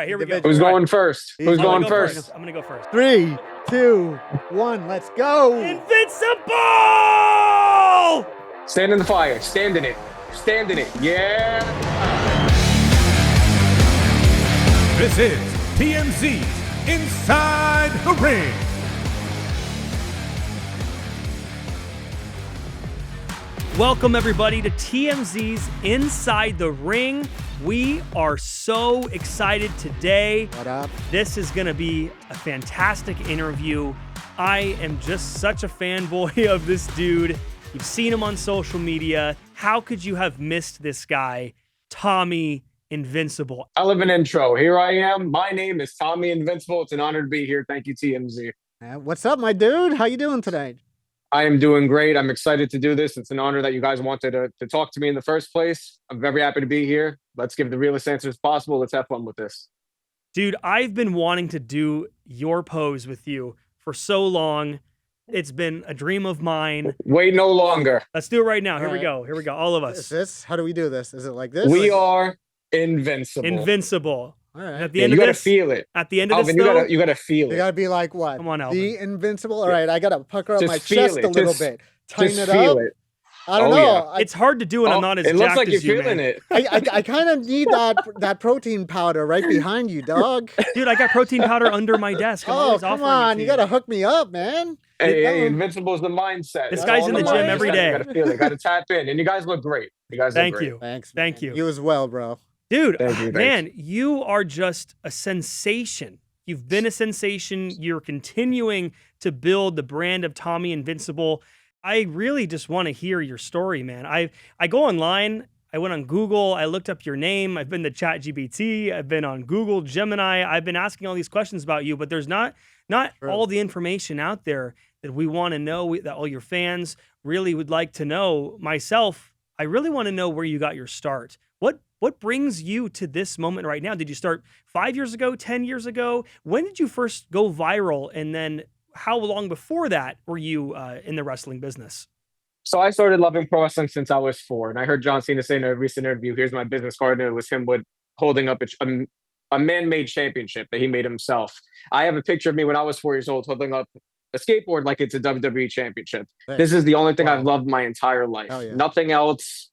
right, here we go. Who's going first? Who's I'm going gonna go first? I'm gonna go first. 3, 2, 1, let's go. Invincible! Stand in the fire. Stand in it. Stand in it. Yeah. This is TMZ's Inside the Ring. Welcome, everybody, to TMZ's Inside the Ring. We are so excited today. What up? This is going to be a fantastic interview. I am just such a fanboy of this dude. You've seen him on social media. How could you have missed this guy, Tommy Invincible? I live an intro. Here I am. My name is Tommy Invincible. It's an honor to be here. Thank you, TMZ. What's up, my dude? How you doing today? I am doing great. I'm excited to do this. It's an honor that you guys wanted to talk to me in the first place. I'm very happy to be here. Let's give the realest answers possible. Let's have fun with this. Dude, I've been wanting to do your pose with you for so long. It's been a dream of mine. Wait no longer. Let's do it right now. Here we All go. Here we go. All of Is us. this? How do we do this? Is it like this? We are invincible. Invincible. All right. At the Yeah, end you of gotta this, feel it. at the end of Alvin, this, though, you gotta feel You it. gotta be like what? Come on, Alvin. The Invincible. All right, I gotta pucker up Just my feel chest it. a little Just- bit. Tighten Just it feel up. it. I don't Oh, know. it's hard to do when I'm not as It looks jacked like you're as you, feeling man. it. I kind of need that protein powder right behind you, dog. Dude, I got protein powder under my desk. I'm Oh, always come offering it on. to You gotta hook me up, man. Hey, Invincible is the mindset. This That's guy's all in the the gym mindset. every day. You gotta feel it. Gotta tap in. And you guys look great. You guys look Thank great. you. Thanks. Thank man. you. You as well, bro. Dude, Thank you, man, you are just a sensation. You've been a sensation. You're continuing to build the brand of Tommy Invincible. I really just want to hear your story, man. I go online. I went on Google. I looked up your name. I've been to ChatGPT. I've been on Google, Gemini. I've been asking all these questions about you, but there's not True. all the information out there that we want to know, that all your fans really would like to know. Myself, I really want to know where you got your start. What brings you to this moment right now? Did you start 5 years ago, 10 years ago? When did you first go viral? And then how long before that were you in the wrestling business? So I started loving pro wrestling since I was 4. And I heard John Cena say in a recent interview, here's my business card. And it was him holding up a man-made championship that he made himself. I have a picture of me when I was 4 years old holding up a skateboard like it's a WWE championship. Thanks. This is the only thing Wow. I've loved my entire life. Hell yeah. Nothing else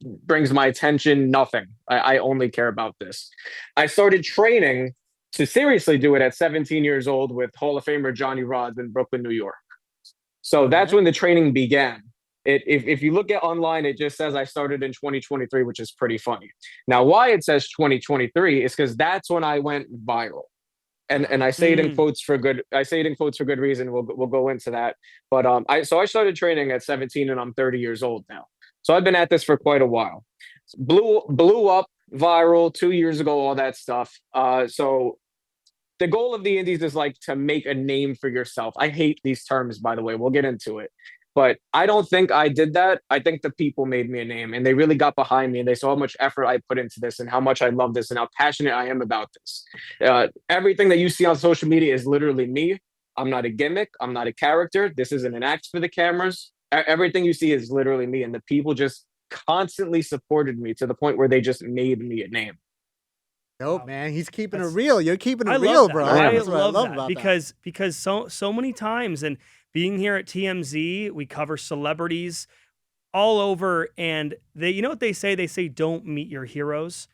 brings my attention. Nothing. I only care about this. I started training to seriously do it at 17 years old with Hall of Famer Johnny Rods in Brooklyn, New York. So that's when the training began. If you look at online, it just says I started in 2023, which is pretty funny. Now, why it says 2023 is because that's when I went viral. And I say it in quotes for good. I say it in quotes for good reason. We'll go into that. But I started training at 17, and I'm 30 years old now. So I've been at this for quite a while. Blew up viral 2 years ago. All that stuff. So the goal of the indies is like to make a name for yourself. I hate these terms, by the way. We'll get into it. But I don't think I did that. I think the people made me a name, and they really got behind me, and they saw how much effort I put into this and how much I love this and how passionate I am about this. Everything that you see on social media is literally me. I'm not a gimmick. I'm not a character. This isn't an act for the cameras. Everything you see is literally me, and the people just constantly supported me to the point where they just made me a name. Dope, man. He's keeping it That's- real. You're keeping I it real, love that. bro. I That's what love love that about because so many times, and being here at TMZ, we cover celebrities all over, and they, you know what they say? They say don't meet your heroes.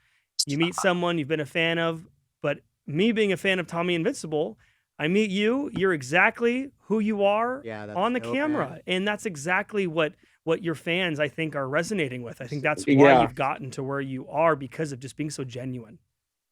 You meet someone you've been a fan of, but me being a fan of Tommy Invincible, I meet you. You're exactly who you are Yeah, that's on the dope, camera, man. and that's exactly what your fans, I think, are resonating with. I think that's why Yeah. you've gotten to where you are, because of just being so genuine.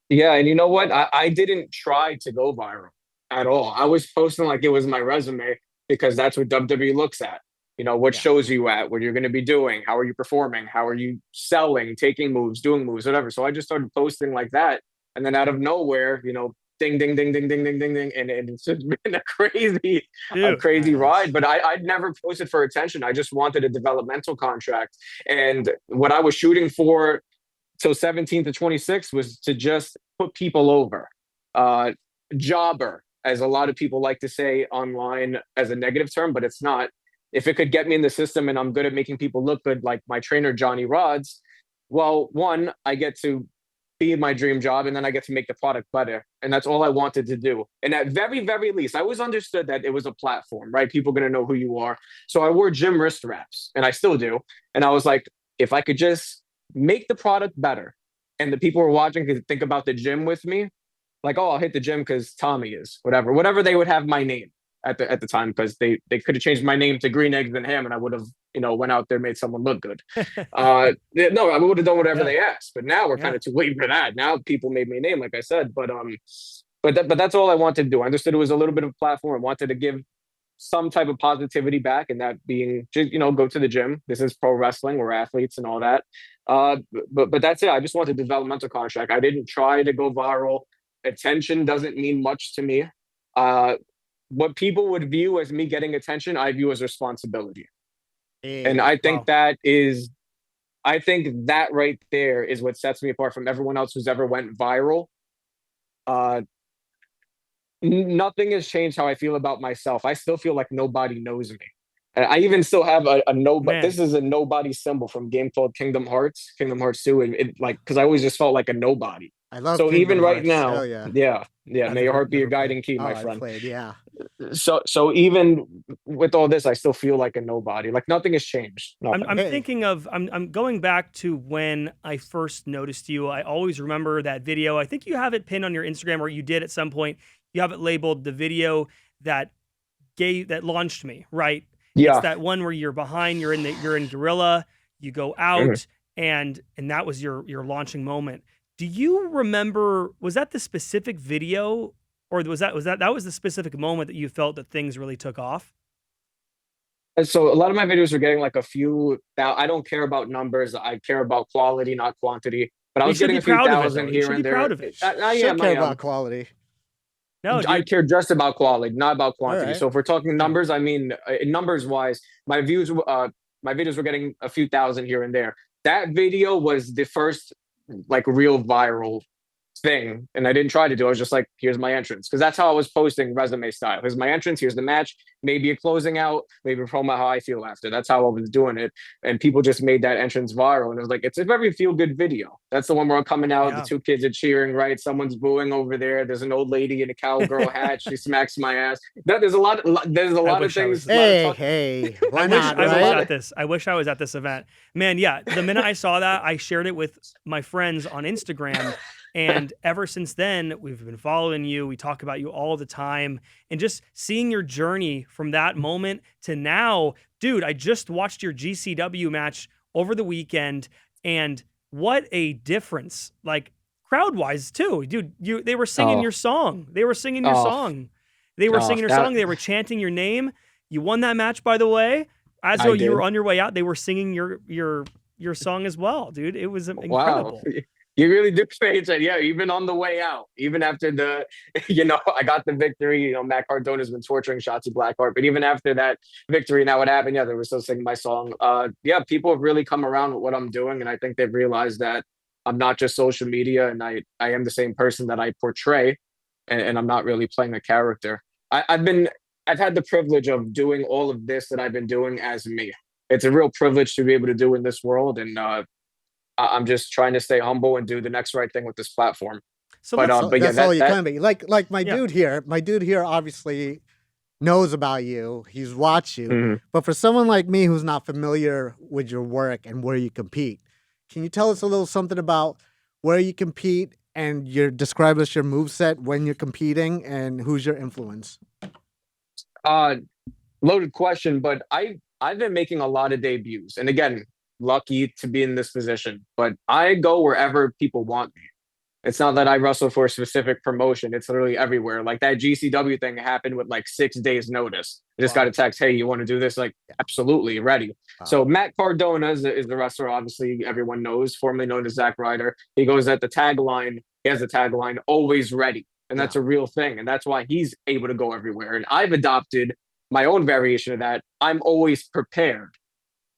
Yeah, and you know what? I didn't try to go viral at all. I was posting like it was my resume because that's what WWE looks at. You know, what Yeah. shows are you at, what you're going to be doing, how are you performing, how are you selling, taking moves, doing moves, whatever. So I just started posting like that. And then out of nowhere, you know, ding, ding, ding, ding, ding, ding, ding, ding. And it's just been a crazy Dude, ride. But I'd never posted for attention. I just wanted a developmental contract. And what I was shooting for till 17 to 26 was to just put people over. Jobber, as a lot of people like to say online as a negative term, but it's not. If it could get me in the system and I'm good at making people look good, like my trainer, Johnny Rods, well, one, I get to be my dream job, and then I get to make the product better. And that's all I wanted to do. And at very, very least, I always understood that it was a platform, right? People are going to know who you are. So I wore gym wrist wraps, and I still do. And I was like, if I could just make the product better, and the people who are watching could think about the gym with me, like, oh, I'll hit the gym because Tommy is, whatever they would have my name at the time, because they could have changed my name to Green Eggs and Ham, and I would have, went out there, made someone look good. No, I would have done whatever they asked, but now we're kind of too late for that. Now people made me a name, like I said, but that's all I wanted to do. I understood it was a little bit of a platform. I wanted to give some type of positivity back, and that being just, go to the gym. This is pro wrestling. We're athletes and all that. But that's it. I just wanted a developmental contract. I didn't try to go viral. Attention doesn't mean much to me. What people would view as me getting attention, I view as responsibility. And I think that right there is what sets me apart from everyone else who's ever went viral. Nothing has changed how I feel about myself. I still feel like nobody knows me. And I even still have a nobody. This is a nobody symbol from a game called Kingdom Hearts 2. And because I always just felt like a nobody. I love so Kingdom even right Hearts. now, yeah. May your heart be your guiding key, my friend. Played, yeah. So even with all this, I still feel like a nobody. Like nothing has changed. I'm thinking of I'm going back to when I first noticed you. I always remember that video. I think you have it pinned on your Instagram, or you did at some point. You have it labeled the video that launched me, right? Yeah. It's that one where you're behind, you're in Gorilla, you go out, and that was your launching moment. Do you remember, was that the specific video, or was that the specific moment that you felt that things really took off? So a lot of my videos were getting like a few. I don't care about numbers. I care about quality, not quantity. But I was getting a few thousand here and there. Proud of it. I am. Care about quality. No, I care just about quality, not about quantity. Right. So if we're talking numbers, I mean, numbers wise, my videos were getting a few thousand here and there. That video was the first like real viral thing, and I didn't try to do it. I was just like, here's my entrance, because that's how I was posting resume style. Here's my entrance, here's the match, maybe a closing out, maybe a promo how I feel after. That's how I was doing it, and people just made that entrance viral. And it was like, it's a very feel good video. That's the one where I'm coming out, the two kids are cheering, right? Someone's booing over there. There's an old lady in a cowgirl hat. She smacks my ass. There's a lot of things. Hey, why not? I wish I was at this event, man. Yeah, the minute I saw that, I shared it with my friends on Instagram. And ever since then, we've been following you. We talk about you all the time. And just seeing your journey from that moment to now, dude, I just watched your GCW match over the weekend. And what a difference, like crowd-wise too. Dude, they were singing your song. They were singing your song. They were singing your song. They were chanting your name. You won that match, by the way. As though you were on your way out, they were singing your song as well, dude. It was incredible. Wow. You really do say it. Yeah, even on the way out, even after I got the victory. Matt Cardona's been torturing Shotzi Blackheart, but even after that victory, now what happened? Yeah, they were still singing my song. People have really come around with what I'm doing, and I think they've realized that I'm not just social media, and I am the same person that I portray, and I'm not really playing a character. I've had the privilege of doing all of this that I've been doing as me. It's a real privilege to be able to do in this world, and I'm just trying to stay humble and do the next right thing with this platform. So that's all you can be. Like my dude here. My dude here obviously knows about you. He's watched you. Mm-hmm. But for someone like me who's not familiar with your work and where you compete, can you tell us a little something about where you compete and describe us your moveset when you're competing and who's your influence? Loaded question, but I've been making a lot of debuts. And again, lucky to be in this position, but I go wherever people want me. It's not that I wrestle for a specific promotion. It's literally everywhere. Like that GCW thing happened with like 6 days notice. I just got a text, hey, you want to do this? Like, absolutely, ready. So Matt Cardona is the wrestler, obviously everyone knows, formerly known as Zack Ryder. He goes at the tagline, he has a tagline, always ready. And that's a real thing. And that's why he's able to go everywhere. And I've adopted my own variation of that. I'm always prepared.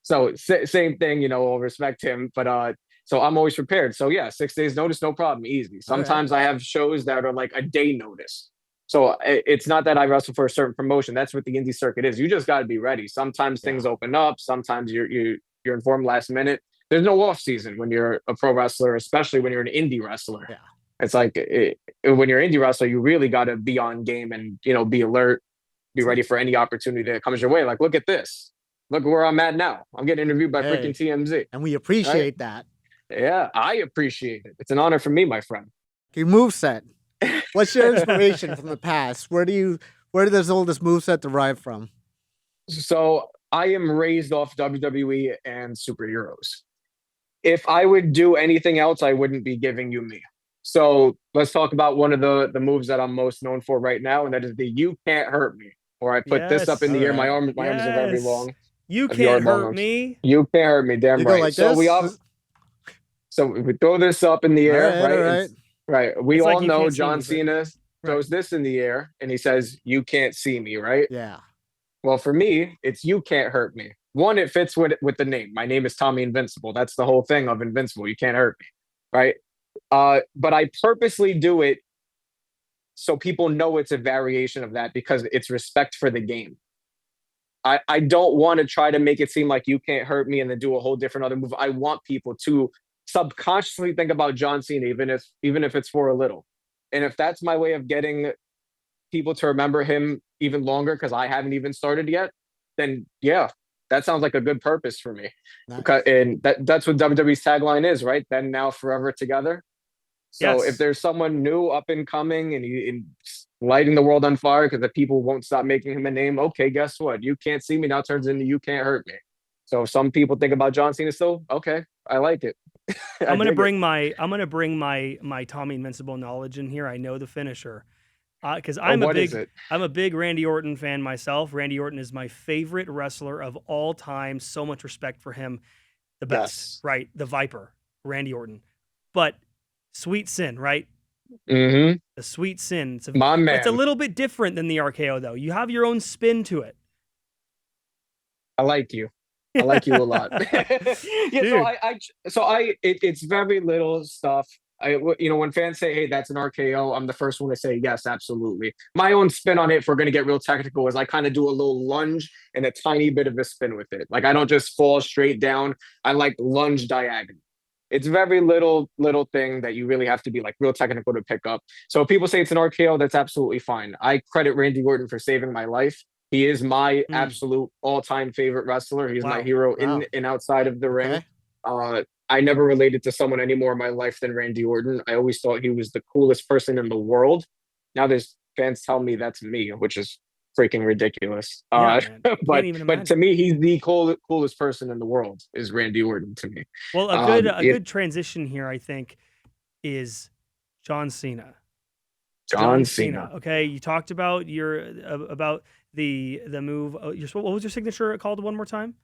So same thing, I'll respect him, but so I'm always prepared. So yeah, 6 days notice, no problem, easy. Sometimes I have shows that are like a day notice. So it's not that I wrestle for a certain promotion. That's what the indie circuit is. You just got to be ready. Sometimes things open up. Sometimes you're informed last minute. there's no off season when you're a pro wrestler, especially when you're an indie wrestler. Yeah. It's like when you're an indie wrestler, you really got to be on game and, be alert, be ready for any opportunity that comes your way. Like, look at this. Look where I'm at now. I'm getting interviewed by freaking TMZ. And we appreciate that. Yeah, I appreciate it. It's an honor for me, my friend. Your moveset. What's your inspiration from the past? Where did this oldest moveset derive from? So I am raised off WWE and superheroes. If I would do anything else, I wouldn't be giving you me. So let's talk about one of the moves that I'm most known for right now, and that is the "You Can't Hurt Me." Or I put this up in the air. My arms are very long. You can't hurt me. You can't hurt me. Damn right. Like so this? we throw this up in the air, right? All right. Right. We It's all like know John Cena throws this in the air and he says, "You can't see me," right? Yeah. Well, for me, it's "You Can't Hurt Me." One, it fits with the name. My name is Tommy Invincible. That's the whole thing of Invincible. You can't hurt me, right? But I purposely do it so people know it's a variation of that because it's respect for the game. I don't want to try to make it seem like you can't hurt me and then do a whole different other move. I want people to subconsciously think about John Cena, even if it's for a little. And if that's my way of getting people to remember him even longer, because I haven't even started yet, then yeah, that sounds like a good purpose for me. Nice. And that's what WWE's tagline is, right? Then, now, forever together. So if there's someone new up and coming and lighting the world on fire because the people won't stop making him a name, okay, guess what? You can't see me now turns into "You can't hurt me." So some people think about John Cena still. Okay, I like it. I'm gonna bring my Tommy Invincible knowledge in here. I know the finisher because I'm a big Randy Orton fan myself. Randy Orton is my favorite wrestler of all time. So much respect for him. The best, right? The Viper, Randy Orton. But Sweet Sin, right? Mm-hmm. The Sweet Sin. It's a little bit different than the RKO, though. You have your own spin to it. I like you. I like you a lot. It's very little stuff. When fans say, "Hey, that's an RKO," I'm the first one to say, yes, absolutely. My own spin on it, if we're going to get real technical, is I kind of do a little lunge and a tiny bit of a spin with it. Like, I don't just fall straight down. I like lunge diagonal. It's very little thing that you really have to be like real technical to pick up. So if people say it's an RKO, that's absolutely fine. I credit Randy Orton for saving my life. He is my absolute all-time favorite wrestler. He's my hero in and outside of the ring. I never related to someone any more in my life than Randy Orton. I always thought he was the coolest person in the world. Now there's fans tell me that's me, which is freaking ridiculous. But to me, he's the coolest person in the world is Randy Orton to me. Well, a good transition here, I think, is John Cena. John Cena. Okay, you talked about the move. What was your signature called one more time?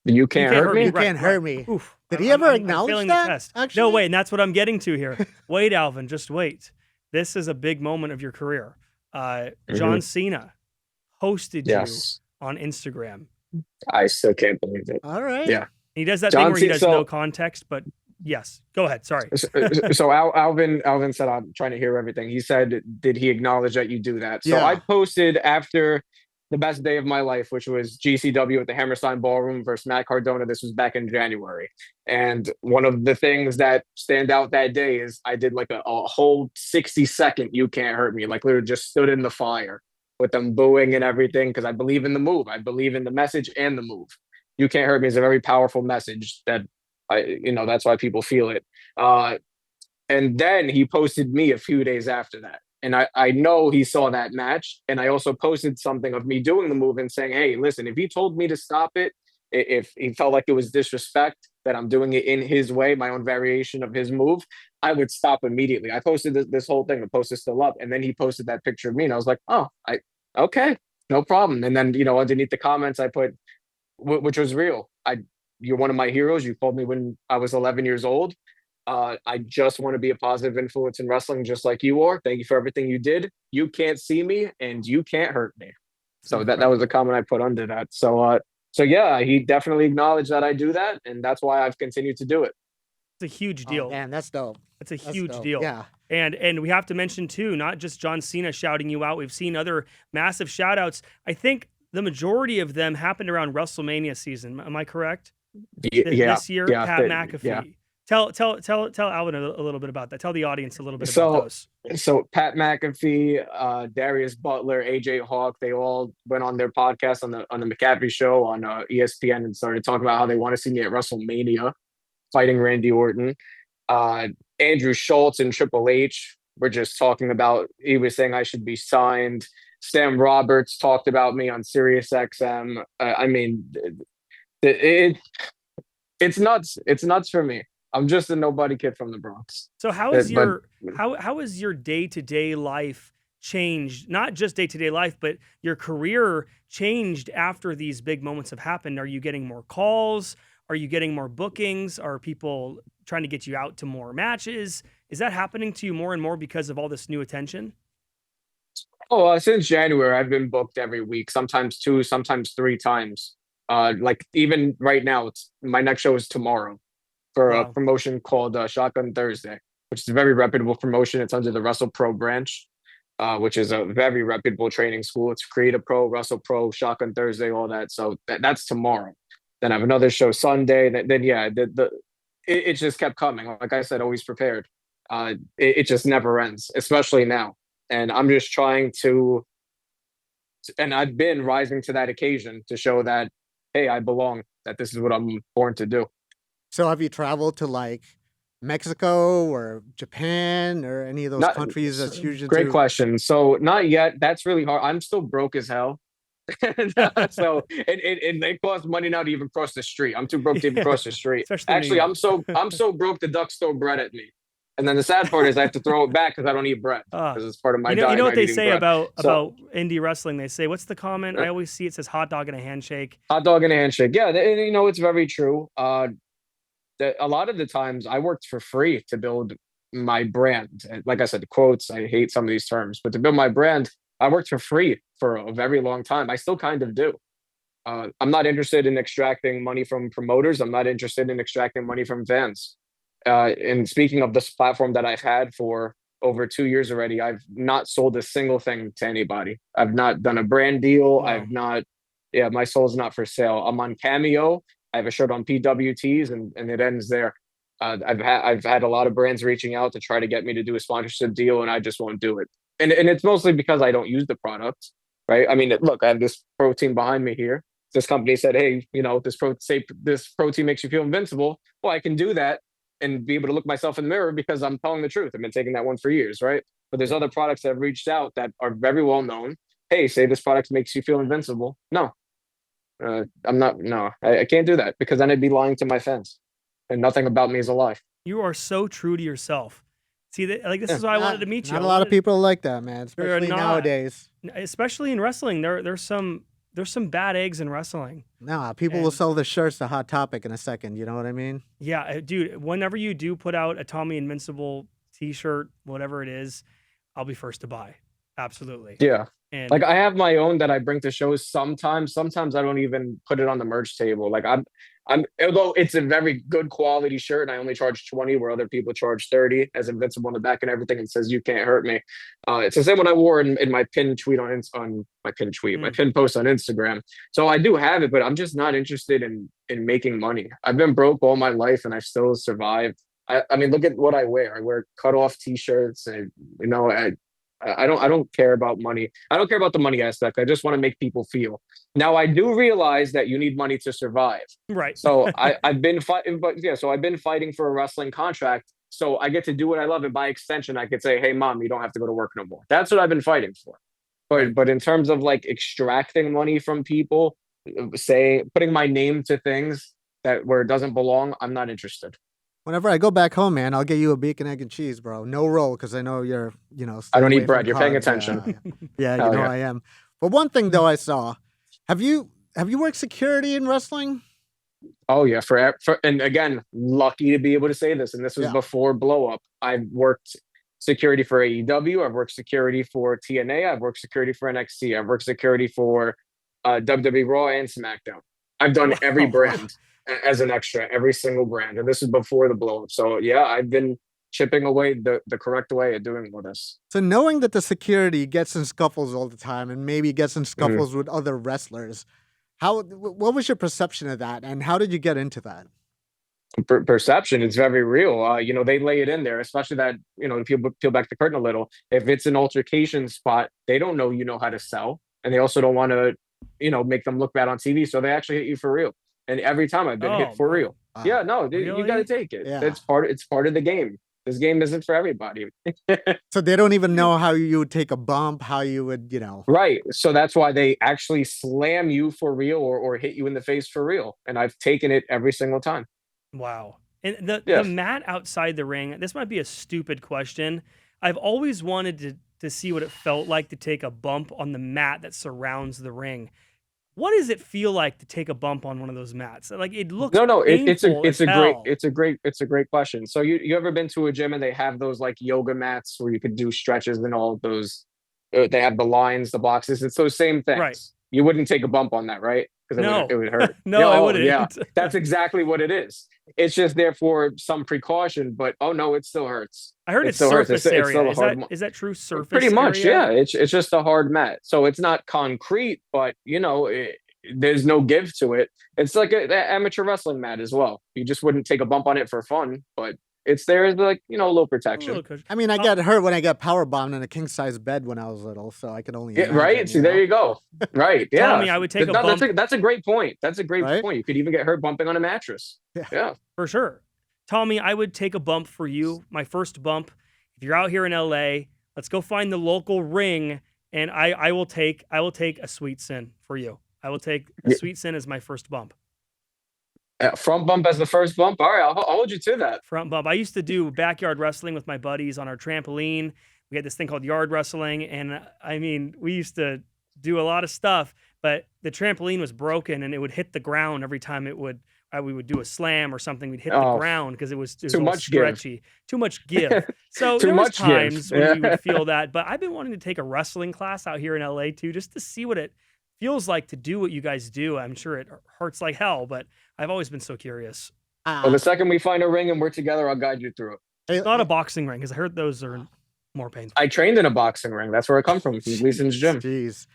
You can't hurt me. You can't hurt me. Oof. Did he ever acknowledge that? Actually? No, wait, and that's what I'm getting to here. Wait, Alvin, just wait. This is a big moment of your career. John Cena hosted you on Instagram. I still can't believe it. All right. Yeah. He does that thing where he does no context, but yes. Go ahead. Sorry. So Alvin said, "I'm trying to hear everything." He said, "Did he acknowledge that you do that?" So I posted after the best day of my life, which was GCW at the Hammerstein Ballroom versus Matt Cardona. This was back in January. And one of the things that stand out that day is I did like a whole 60-second "You Can't Hurt Me," like literally just stood in the fire with them booing and everything because I believe in the move. I believe in the message and the move. "You Can't Hurt Me" is a very powerful message that that's why people feel it. And then he posted me a few days after that. And I know he saw that match. And I also posted something of me doing the move and saying, "Hey, listen, if he told me to stop it, if he felt like it was disrespect that I'm doing it in his way, my own variation of his move, I would stop immediately." I posted this whole thing. The post is still up. And then he posted that picture of me. And I was like, "Oh, okay, no problem." And then, underneath the comments, I put, which was real. You're one of my heroes. You called me when I was 11 years old. I just want to be a positive influence in wrestling, just like you are. Thank you for everything you did. You can't see me, and you can't hurt me. So that was the comment I put under that. So yeah, he definitely acknowledged that I do that, and that's why I've continued to do it. It's a huge deal. Oh, man, that's dope. It's a huge deal. Yeah. And we have to mention too, not just John Cena shouting you out. We've seen other massive shout outs. I think the majority of them happened around WrestleMania season. Am I correct? this year, yeah, Pat McAfee. yeah. Tell Alvin a little bit about that. Tell the audience a little bit about those. So Pat McAfee, Darius Butler, AJ Hawk, they all went on their podcast on the McAfee show on ESPN and started talking about how they want to see me at WrestleMania fighting Randy Orton. Andrew Schultz and Triple H were just talking about, he was saying I should be signed. Sam Roberts talked about me on Sirius XM. I mean, it's nuts. It's nuts for me. I'm just a nobody kid from the Bronx. So how is your day-to-day life changed? Not just day-to-day life, but your career changed after these big moments have happened. Are you getting more calls? Are you getting more bookings? Are people trying to get you out to more matches? Is that happening to you more and more because of all this new attention? Oh, since January, I've been booked every week, sometimes 2, sometimes 3 times. Like even right now, my next show is tomorrow for a promotion called Shotgun Thursday, which is a very reputable promotion. It's under the Wrestle Pro branch, which is a very reputable training school. It's Creative Pro, Wrestle Pro, Shotgun Thursday, all that. So that's tomorrow. Then I have another show Sunday. Then yeah, it just kept coming. Like I said, always prepared. It just never ends, especially now. And I'm just trying to, and I've been rising to that occasion to show that, hey, I belong, that this is what I'm born to do. So have you traveled to like Mexico or Japan or any of those countries that's usually Great question. So not yet. That's really hard. I'm still broke as hell. So it costs money now to even cross the street. I'm too broke to even cross the street. Actually, I'm so broke the ducks throw bread at me. And then the sad part is I have to throw it back because I don't eat bread because it's part of my diet. You know what they say about indie wrestling? They say, what's the comment? I always see it says hot dog and a handshake. Hot dog and a handshake. Yeah, it's very true. A lot of the times I worked for free to build my brand. Like I said, the quotes, I hate some of these terms, but to build my brand, I worked for free for a very long time. I still kind of do. I'm not interested in extracting money from promoters. I'm not interested in extracting money from fans. And speaking of this platform that I've had for over 2 years already, I've not sold a single thing to anybody. I've not done a brand deal. Wow. My soul's not for sale. I'm on Cameo. I have a shirt on PWTs and it ends there. I've had a lot of brands reaching out to try to get me to do a sponsorship deal and I just won't do it. And it's mostly because I don't use the product, right? I mean, look, I have this protein behind me here. This company said, hey, this protein makes you feel invincible. Well, I can do that and be able to look myself in the mirror because I'm telling the truth. I've been taking that one for years, right? But there's other products that have reached out that are very well known. Hey, say this product makes you feel invincible. No, I'm not. No, I can't do that because then I'd be lying to my fans, and nothing about me is a lie. You are so true to yourself. See, this is why I wanted to meet you. Not a lot of people like that, man. Especially nowadays. Especially in wrestling, there's some bad eggs in wrestling. Nah, people will sell the shirts to Hot Topic in a second. You know what I mean? Yeah, dude. Whenever you do put out a Tommy Invincible T-shirt, whatever it is, I'll be first to buy. Absolutely. Yeah. And like I have my own that I bring to shows sometimes. Sometimes I don't even put it on the merch table. Like I'm although it's a very good quality shirt and I only charge 20 where other people charge 30 as Invincible on the back and everything and says you can't hurt me. It's the same one I wore in my pinned tweet my pinned post on Instagram. So I do have it, but I'm just not interested in making money. I've been broke all my life and I've still survived. I mean, look at what I wear. I wear cut off t-shirts and I don't care about money. I don't care about the money aspect. I just want to make people feel. Now I do realize that you need money to survive. Right. So I've been fighting, so I've been fighting for a wrestling contract. So I get to do what I love, and by extension, I could say, "Hey, mom, you don't have to go to work no more." That's what I've been fighting for. But in terms of like extracting money from people, putting my name to things where it doesn't belong, I'm not interested. Whenever I go back home, man, I'll get you a bacon, egg, and cheese, bro. No roll, because I know you're, I don't eat bread. You're paying attention. Yeah, I am. But one thing, though, I saw, have you worked security in wrestling? Oh, yeah. And again, lucky to be able to say this. And this was before blow up. I've worked security for AEW. I've worked security for TNA. I've worked security for NXT. I've worked security for WWE Raw and SmackDown. I've done every brand. As an extra, every single brand. And this is before the blow up. So yeah, I've been chipping away the correct way of doing all this. So knowing that the security gets in scuffles all the time and maybe gets in scuffles with other wrestlers, What was your perception of that, and how did you get into that? Perception is very real. They lay it in there, especially that, to peel back the curtain a little. If it's an altercation spot, they don't know how to sell, and they also don't want to, make them look bad on TV. So they actually hit you for real. And every time I've been hit for real. Wow. Yeah, no, dude, you got to take it. Yeah. It's part of the game. This game isn't for everybody. So they don't even know how you would take a bump, how you would, Right. So that's why they actually slam you for real or hit you in the face for real. And I've taken it every single time. Wow. And the mat outside the ring, this might be a stupid question. I've always wanted to see what it felt like to take a bump on the mat that surrounds the ring. What does it feel like to take a bump on one of those mats? Like, it looks it's a great question. So you ever been to a gym and they have those like yoga mats where you could do stretches and all of those? They have the lines, the boxes. It's those same things. Right. You wouldn't take a bump on that, right? Because it would hurt. No, I wouldn't. Yeah, that's exactly what it is. It's just there for some precaution, but no, it still hurts. I heard it's surface area. Is that true? Surface pretty much, area? yeah. It's just a hard mat. So it's not concrete, but there's no give to it. It's like an amateur wrestling mat as well. You just wouldn't take a bump on it for fun, but it's there as like, a little protection. I mean, I got hurt when I got power bombed in a king size bed when I was little, so I could only imagine, right. See, there you go. Right. Yeah. Tommy, I would take a bump. That's a great point. That's a great point. You could even get hurt bumping on a mattress. Yeah. For sure. Tommy, I would take a bump for you. My first bump. If you're out here in LA, let's go find the local ring, and I will take a sweet sin for you. I will take a sweet sin as my first bump. Front bump as the first bump. All right, I'll hold you to that. Front bump. I used to do backyard wrestling with my buddies on our trampoline. We had this thing called yard wrestling, and I mean, we used to do a lot of stuff, but the trampoline was broken, and it would hit the ground every time we would do a slam or something. We'd hit the ground because it was too much stretchy. Too much give. So there was times when we would feel that. But I've been wanting to take a wrestling class out here in LA too, just to see what it feels like to do what you guys do. I'm sure it hurts like hell, but I've always been so curious. Well, the second we find a ring and we're together, I'll guide you through it. It's not a boxing ring, because I heard those are more painful. I trained in a boxing ring. That's where I come from Gleason's gym. Jeez.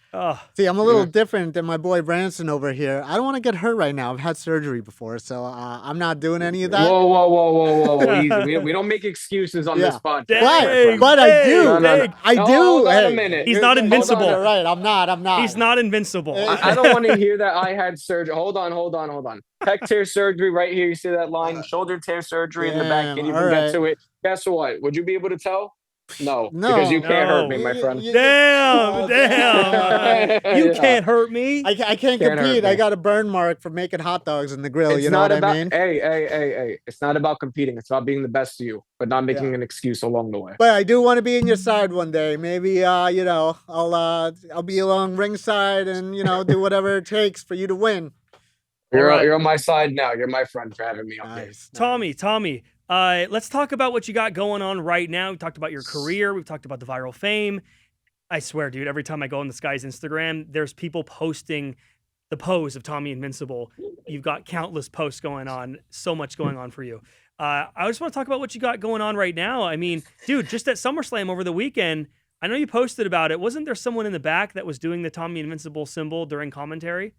See, I'm a little different than my boy Branson over here. I don't want to get hurt right now. I've had surgery before, so I'm not doing any of that. Whoa. Easy. We don't make excuses on this podcast. But I do. I do. Hold on a minute. He's not invincible. Right, I'm not. He's not invincible. I don't want to hear that I had surgery. Hold on. Pec tear surgery right here. You see that line? Shoulder tear surgery in the back. Can't even get to it. Guess what? Would you be able to tell? No, because you can't hurt me, my friend. Damn. You can't hurt me. I can't compete. I got a burn mark for making hot dogs in the grill. It's you know what I mean? Hey. It's not about competing. It's about being the best of you, but not making an excuse along the way. But I do want to be in your side one day. Maybe, I'll be along ringside and, do whatever it takes for you to win. You're on my side now. You're my friend for having me on here. Tommy. Let's talk about what you got going on right now. We talked about your career. We've talked about the viral fame. I swear, dude, every time I go on this guy's Instagram, there's people posting the pose of Tommy Invincible. You've got countless posts going on. So much going on for you. I just want to talk about what you got going on right now. I mean, dude, just at SummerSlam over the weekend, I know you posted about it. Wasn't there someone in the back that was doing the Tommy Invincible symbol during commentary?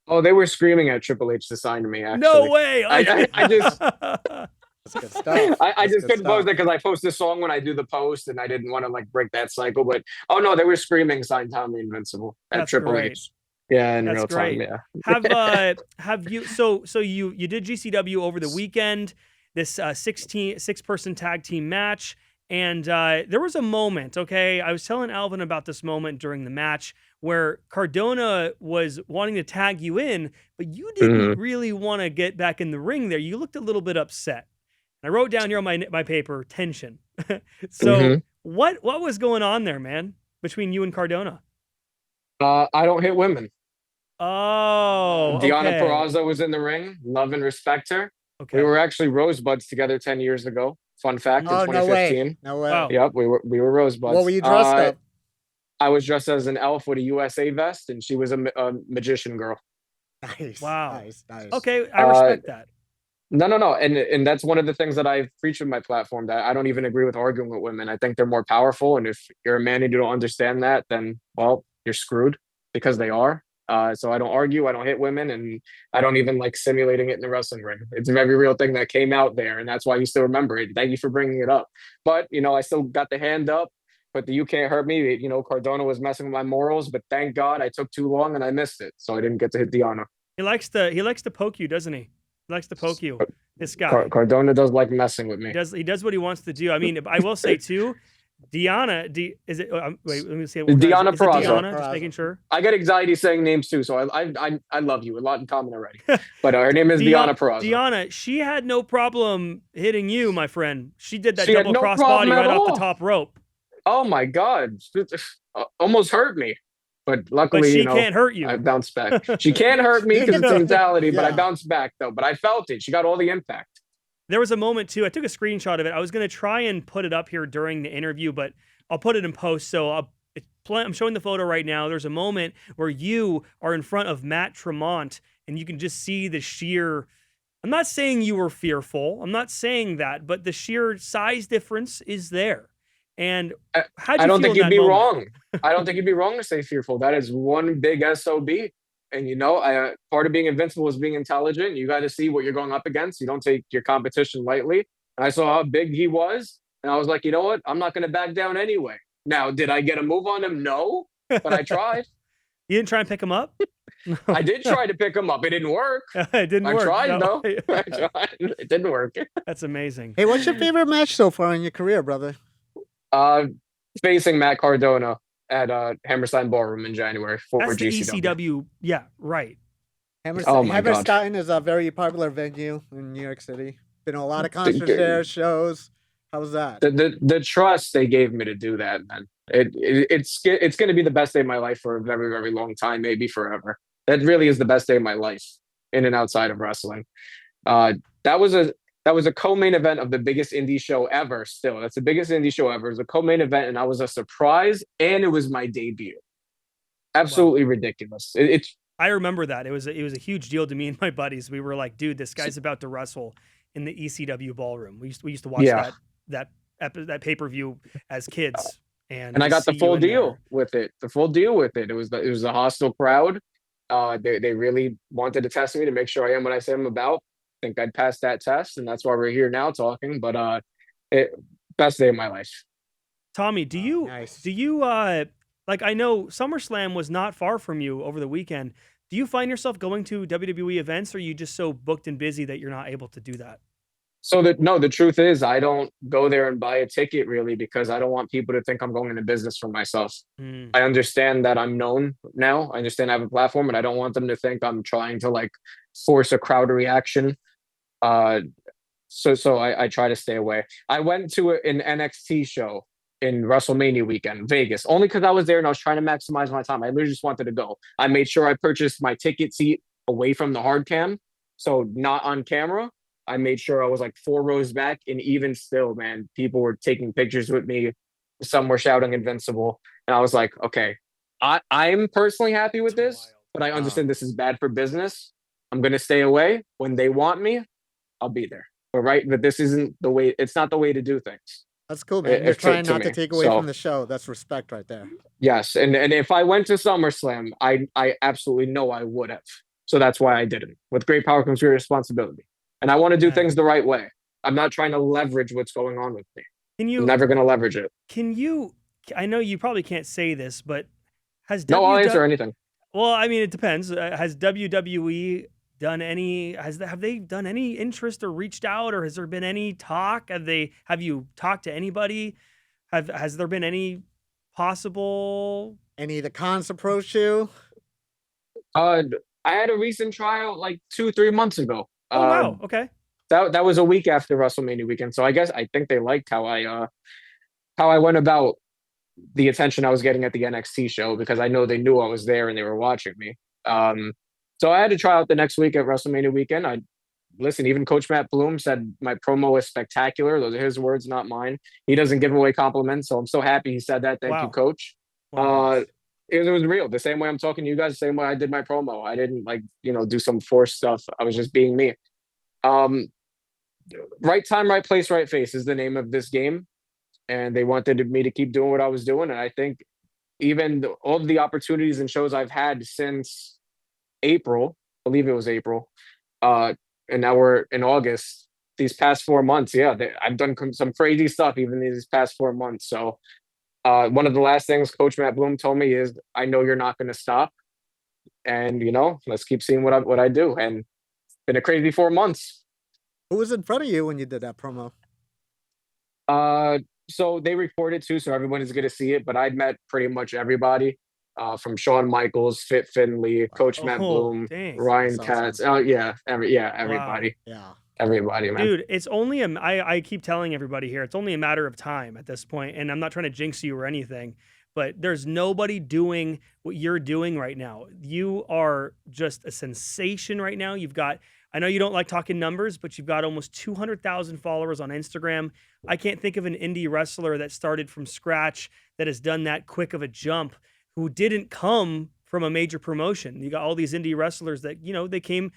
Oh, they were screaming at Triple H to sign me, actually. No way! I just... That's good stuff. I just couldn't post it because I post this song when I do the post, and I didn't want to break that cycle. But no, they were screaming "Sign Tommy Invincible" at Triple H. Yeah, in real time. Yeah. Have you? So you did GCW over the weekend. This 6-person tag team match, and there was a moment. Okay, I was telling Alvin about this moment during the match where Cardona was wanting to tag you in, but you didn't really want to get back in the ring there. You looked a little bit upset. I wrote down here on my paper, tension. So what was going on there, man, between you and Cardona? I don't hit women. Oh, Deonna Purrazzo was in the ring. Love and respect her. Okay. We were actually rosebuds together 10 years ago. Fun fact, in 2015. No way. Wow. Yep, we were rosebuds. What were you dressed up? I was dressed as an elf with a USA vest, and she was a magician girl. Nice. Wow. Nice. Okay, I respect that. No. And that's one of the things that I've preached on my platform, that I don't even agree with arguing with women. I think they're more powerful. And if you're a man and you don't understand that, then, well, you're screwed, because they are. So I don't argue, I don't hit women, and I don't even like simulating it in the wrestling ring. It's a very real thing that came out there, and that's why you still remember it. Thank you for bringing it up. But, I still got the hand up, but the "you can't hurt me." Cardona was messing with my morals, but thank God I took too long and I missed it. So I didn't get to hit Deanna. He likes to poke you, doesn't he? He likes to poke you. This guy. Cardona does like messing with me. He does what he wants to do. I mean, I will say too, Deanna, is it? Wait, let me see. Deanna Peraza. Deanna, just making sure. I get anxiety saying names too, so I love you. A lot in common already. But her name is Deanna Peraza. Deanna, she had no problem hitting you, my friend. She did that She double crossbody right off the top rope. Oh my God. Almost hurt me. But luckily, she can't hurt you. I bounced back. She can't hurt me because it's a mentality, but I bounced back though. But I felt it. She got all the impact. There was a moment too. I took a screenshot of it. I was going to try and put it up here during the interview, but I'll put it in post. So I'm showing the photo right now. There's a moment where you are in front of Matt Tremont, and you can just see the sheer. I'm not saying you were fearful. I'm not saying that, but the sheer size difference is there. And I don't think you'd be wrong. I don't think you'd be wrong to say fearful. That is one big SOB. And, part of being invincible is being intelligent. You got to see what you're going up against. You don't take your competition lightly. And I saw how big he was. And I was like, you know what? I'm not going to back down anyway. Now, did I get a move on him? No. But I tried. You didn't try and pick him up? I did try to pick him up. It didn't work. It didn't work. I tried, though. I tried. It didn't work. That's amazing. Hey, what's your favorite match so far in your career, brother? Facing Matt Cardona at Hammerstein Ballroom in January for That's GCW. The ECW. Yeah, right. Hammerstein is a very popular venue in New York City. Been a lot of concert shares, shows. How was that? The trust they gave me to do that, man. It's going to be the best day of my life for a very, very long time, maybe forever. That really is the best day of my life, in and outside of wrestling. That was a co-main event of the biggest indie show ever. Still, that's the biggest indie show ever. It was a co-main event, and I was a surprise, and it was my debut. Absolutely ridiculous. I remember that. It was a huge deal to me and my buddies. We were like, dude, this guy's about to wrestle in the ECW ballroom. We used to watch that pay-per-view as kids. And I got the full deal with it. The full deal with it. It was a hostile crowd. They really wanted to test me to make sure I am what I say I'm about. I think I'd pass that test, and that's why we're here now talking. But best day of my life. Tommy, do you like, I know SummerSlam was not far from you over the weekend. Do you find yourself going to WWE events, or are you just so booked and busy that you're not able to do that? So the truth is, I don't go there and buy a ticket really because I don't want people to think I'm going into business for myself. I understand that I'm known now. I understand I have a platform, and I don't want them to think I'm trying to like force a crowd reaction. So I try to stay away. I went to an NXT show in WrestleMania weekend, Vegas, only because I was there and I was trying to maximize my time. I literally just wanted to go. I made sure I purchased my ticket seat away from the hard cam, so not on camera. I made sure I was like 4 rows back, and even still, man, people were taking pictures with me. Some were shouting Invincible, and I was like, okay, I'm personally happy with this, but I understand this is bad for business. I'm going to stay away. When they want me, I'll be there. But this isn't the way. It's not the way to do things. That's cool, man. You're trying not to take away from the show. That's respect right there. Yes, and if I went to SummerSlam, I absolutely know I would have. So that's why I didn't. With great power comes great responsibility. And I want to do things the right way. I'm not trying to leverage what's going on with me. I'm never going to leverage it. I know you probably can't say this, but I'll answer anything. Well, I mean, it depends. Has WWE done any, have they done any interest or reached out, or has there been any talk? Have you talked to anybody? Has there been any possible? Any of the cons approach you? I had a recent trial like 2-3 months ago. Oh, wow. Okay. That was a week after WrestleMania weekend. So I think they liked how I went about the attention I was getting at the NXT show, because I know they knew I was there and they were watching me. So I had to try out the next week at WrestleMania weekend. Even Coach Matt Bloom said my promo is spectacular. Those are his words, not mine. He doesn't give away compliments, so I'm so happy he said that. Thank you, Coach. Wow. It was real. The same way I'm talking to you guys, the same way I did my promo. I didn't do some forced stuff. I was just being me. Right time, right place, right face is the name of this game. And they wanted me to keep doing what I was doing. And I think even all of the opportunities and shows I've had since April, I believe it was April, and now we're in August. These past 4 months, yeah, I've done some crazy stuff even these past 4 months. So one of the last things Coach Matt Bloom told me is, I know you're not going to stop. And, let's keep seeing what I do. And it's been a crazy 4 months. Who was in front of you when you did that promo? So they recorded too, so everyone is going to see it. But I'd met pretty much everybody, from Shawn Michaels, Fit Finley, Coach Matt Bloom, dang. Ryan Katz. Awesome. Oh yeah, everybody. Wow. Yeah. Everybody, man. Dude, it's only I keep telling everybody here, it's only a matter of time at this point, and I'm not trying to jinx you or anything, but there's nobody doing what you're doing right now. You are just a sensation right now. I know you don't like talking numbers, but you've got almost 200,000 followers on Instagram. I can't think of an indie wrestler that started from scratch that has done that quick of a jump who didn't come from a major promotion. You got all these indie wrestlers that, they came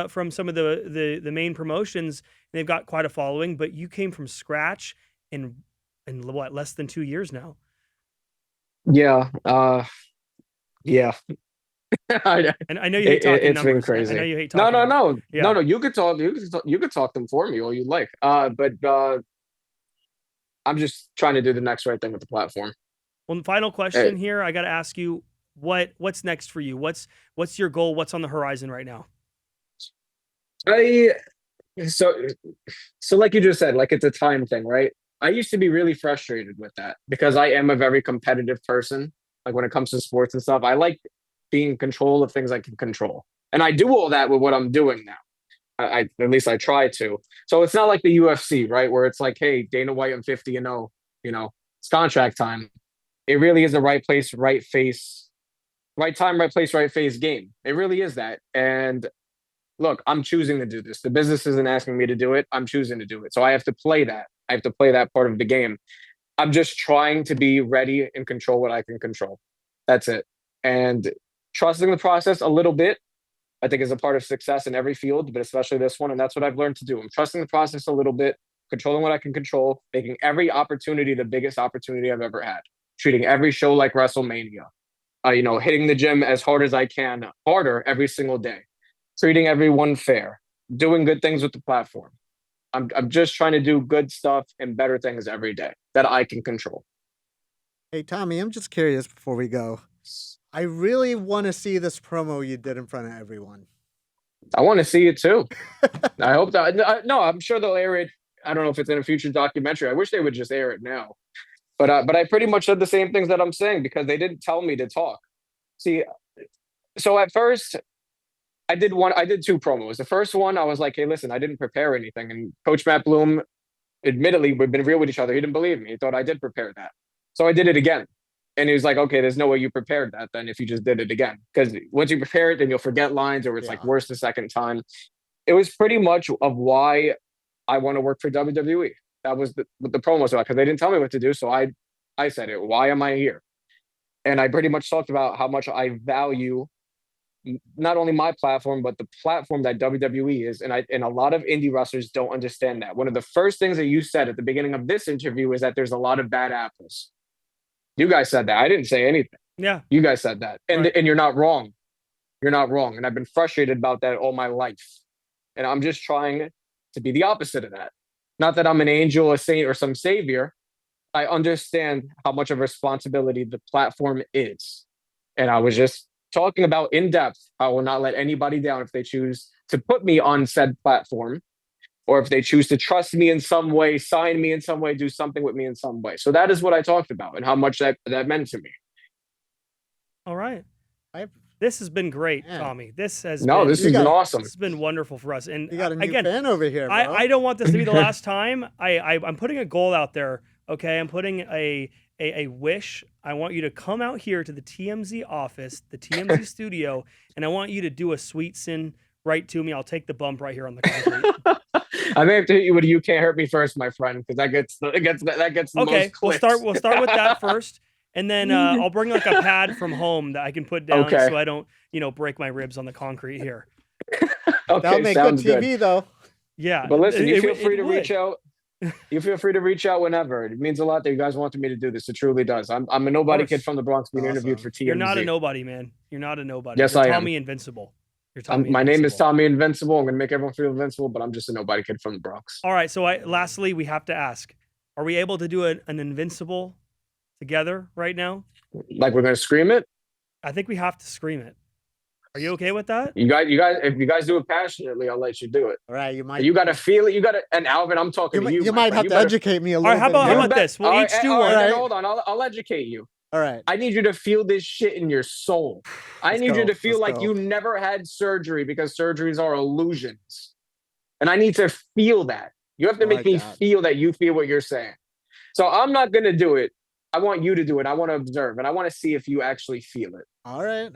from some of the main promotions, and they've got quite a following, but you came from scratch in what, less than 2 years now? Yeah. Yeah. And I know you hate talking it's numbers. been crazy. I know you hate talking No. Yeah. No. You could talk them for me all you like. But I'm just trying to do the next right thing with the platform. Well, the final question here, I got to ask you, what's next for you? What's your goal? What's on the horizon right now? So like you just said, like it's a time thing, right? I used to be really frustrated with that because I am a very competitive person. Like when it comes to sports and stuff, I like being in control of things I can control. And I do all that with what I'm doing now. I at least I try to. So it's not like the UFC, right? Where it's like, hey, Dana White, I'm 50-0, it's contract time. It really is the right place, right face, right time, right place, right face game. It really is that. And look, I'm choosing to do this. The business isn't asking me to do it. I'm choosing to do it. So I have to play that. I have to play that part of the game. I'm just trying to be ready and control what I can control. That's it. And trusting the process a little bit, I think, is a part of success in every field, but especially this one. And that's what I've learned to do. I'm trusting the process a little bit, controlling what I can control, making every opportunity the biggest opportunity I've ever had, treating every show like WrestleMania, hitting the gym as hard as I can, harder every single day, treating everyone fair, doing good things with the platform. I'm just trying to do good stuff and better things every day that I can control. Hey, Tommy, I'm just curious before we go. I really want to see this promo you did in front of everyone. I want to see it too. I hope that. No, I'm sure they'll air it. I don't know if it's in a future documentary. I wish they would just air it now. But I pretty much said the same things that I'm saying because they didn't tell me to talk. See, so at first, I did 2 promos. The first one, I was like, hey, listen, I didn't prepare anything. And Coach Matt Bloom, admittedly, we've been real with each other. He didn't believe me. He thought I did prepare that. So I did it again. And he was like, okay, there's no way you prepared that then if you just did it again. Because once you prepare it, then you'll forget lines or it's like worse the second time. It was pretty much of why I want to work for WWE. That was what the promo was about, because they didn't tell me what to do. So I said it. Why am I here? And I pretty much talked about how much I value not only my platform, but the platform that WWE is. And a lot of indie wrestlers don't understand that. One of the first things that you said at the beginning of this interview is that there's a lot of bad apples. You guys said that. I didn't say anything. Yeah. You guys said that. And Right. and you're not wrong. You're not wrong. And I've been frustrated about that all my life. And I'm just trying to be the opposite of that. Not that I'm an angel, a saint, or some savior. I understand how much of a responsibility the platform is. And I was just talking about in depth, I will not let anybody down if they choose to put me on said platform, or if they choose to trust me in some way, sign me in some way, do something with me in some way. So that is what I talked about and how much that meant to me. All right. This has been great, Tommy. This has been awesome. This has been wonderful for us. And you got a new fan over here, bro. I don't want this to be the last time. I'm putting a goal out there. Okay, I'm putting a wish. I want you to come out here to the TMZ office, the TMZ studio, and I want you to do a sweet sin right to me. I'll take the bump right here on the concrete. I may have to hit you with you can't hurt me first, my friend, because that gets the okay, most clicks. We'll start with that first. And then I'll bring like a pad from home that I can put down so I don't, break my ribs on the concrete here. That'll make good TV, though. Yeah. But listen, you feel free to reach out. You feel free to reach out whenever. It means a lot that you guys wanted me to do this. It truly does. I'm a nobody kid from the Bronx being interviewed for TMZ. You're not a nobody, man. You're not a nobody. Yes, You're I am. Tommy Invincible. You're Tommy My Invincible. name is Tommy Invincible. I'm gonna make everyone feel invincible, but I'm just a nobody kid from the Bronx. All right. So lastly, we have to ask: are we able to do an Invincible together right now? Like we're gonna scream it? I think we have to scream it. Are you okay with that? You guys, if you guys do it passionately, I'll let you do it. All right, you might. You gotta feel it. You gotta. And Alvin, I'm talking to you. You might have to educate me a little. All right. How bit about this? We'll each do one. Right. Hold on. I'll educate you. All right. I need you to feel this shit in your soul. I need you to feel like you never had surgery because surgeries are illusions. And I need to feel that. You have to make me feel that you feel what you're saying. So I'm not going to do it. I want you to do it. I want to observe, and I want to see if you actually feel it. All right.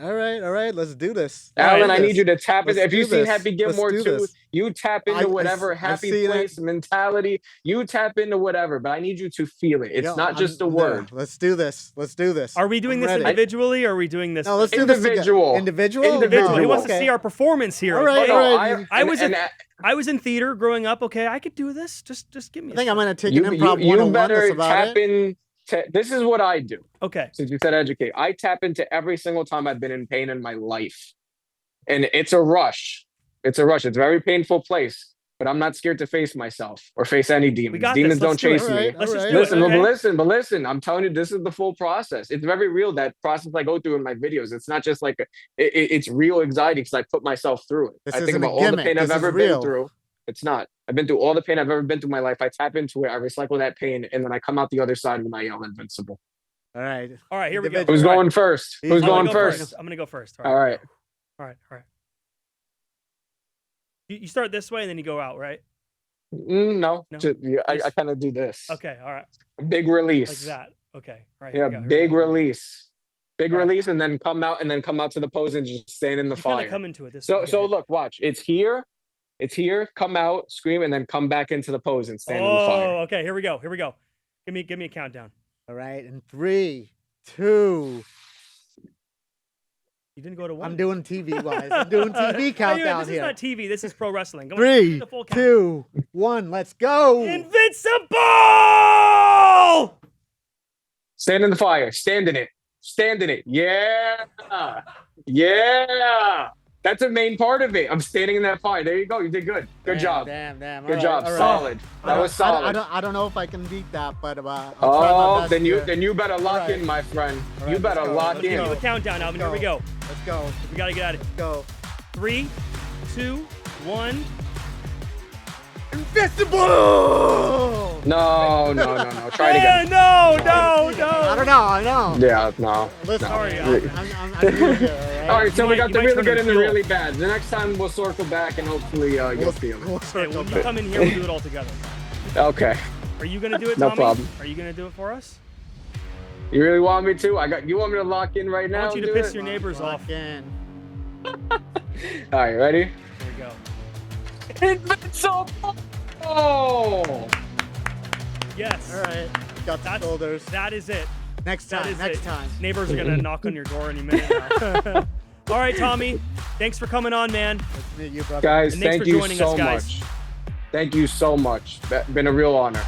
Let's do this. Alvin, I need you to tap into. If you've seen Happy Gilmore 2, you tap into whatever happy place, mentality. You tap into whatever, but I need you to feel it. It's not just a word. Let's do this. Are we doing this individually, or are we doing this? No, let's do individual. This individual. He wants to see our performance here. All right. I was in theater growing up. Okay, I could do this. Just give me. I think I'm gonna take an improv 101. You better tap in. This is what I do. Okay. Since you said educate, I tap into every single time I've been in pain in my life. And it's a rush. It's a rush. It's a very painful place. But I'm not scared to face myself or face any demons. Demons don't chase me. Let's just do it. But listen, I'm telling you, this is the full process. It's very real, that process I go through in my videos. It's not just like, it's real anxiety because I put myself through it. I think about all the pain I've ever been through. It's not. I've been through all the pain I've ever been through in my life. I tap into it. I recycle that pain. And then I come out the other side when I yell Invincible. All right. Here we go. Who's going first? Who's going first? I'm going to go first. All right. You start this way and then you go out, right? No. I kind of do this. Okay. All right. Big release. Like that. Okay. All right. Yeah. Big release. Big release, and then come out to the pose and just stand in the fire. Come into it this way. So look, watch. It's here. Come out, scream, and then come back into the pose and stand in the fire. Oh, okay. Here we go. Give me a countdown. All right. In 3, 2. You didn't go to 1. I'm doing TV wise. I'm doing TV countdown here. This is not TV. This is pro wrestling. 3, 2, 1. Let's go. Invincible! Stand in the fire. Stand in it. Yeah. That's a main part of it. I'm standing in that fire. There you go. You did good. Good job. Damn. Good job. Solid. That was solid. I don't know if I can beat that, but then you better lock in, my friend. You better lock in. Let's do a countdown, Alvin. Here we go. Let's go. We gotta get out of here. Go. 3, 2, 1. Invincible! No. Try it again. No. I don't know. I know. Yeah, no. Listen, sorry. I'm doing it, all right, so we got the really good and the really bad. The next time we'll circle back and hopefully you'll feel it. Okay, when you come in here, we'll do it all together. Okay. Are you gonna do it, No Tommy? problem. Are you gonna do it for us? You really want me to? You want me to lock in right now? I want you to piss your neighbors off. All right, ready? Here we go. Invincible! Oh! Yes. All right. Got the shoulders. That is it. Next time. Neighbors are gonna knock on your door any minute now. All right, Tommy. Thanks for coming on, man. Nice to meet you, brother. Guys, And thanks thank for you joining so us, guys. much. Thank you so much. Been a real honor.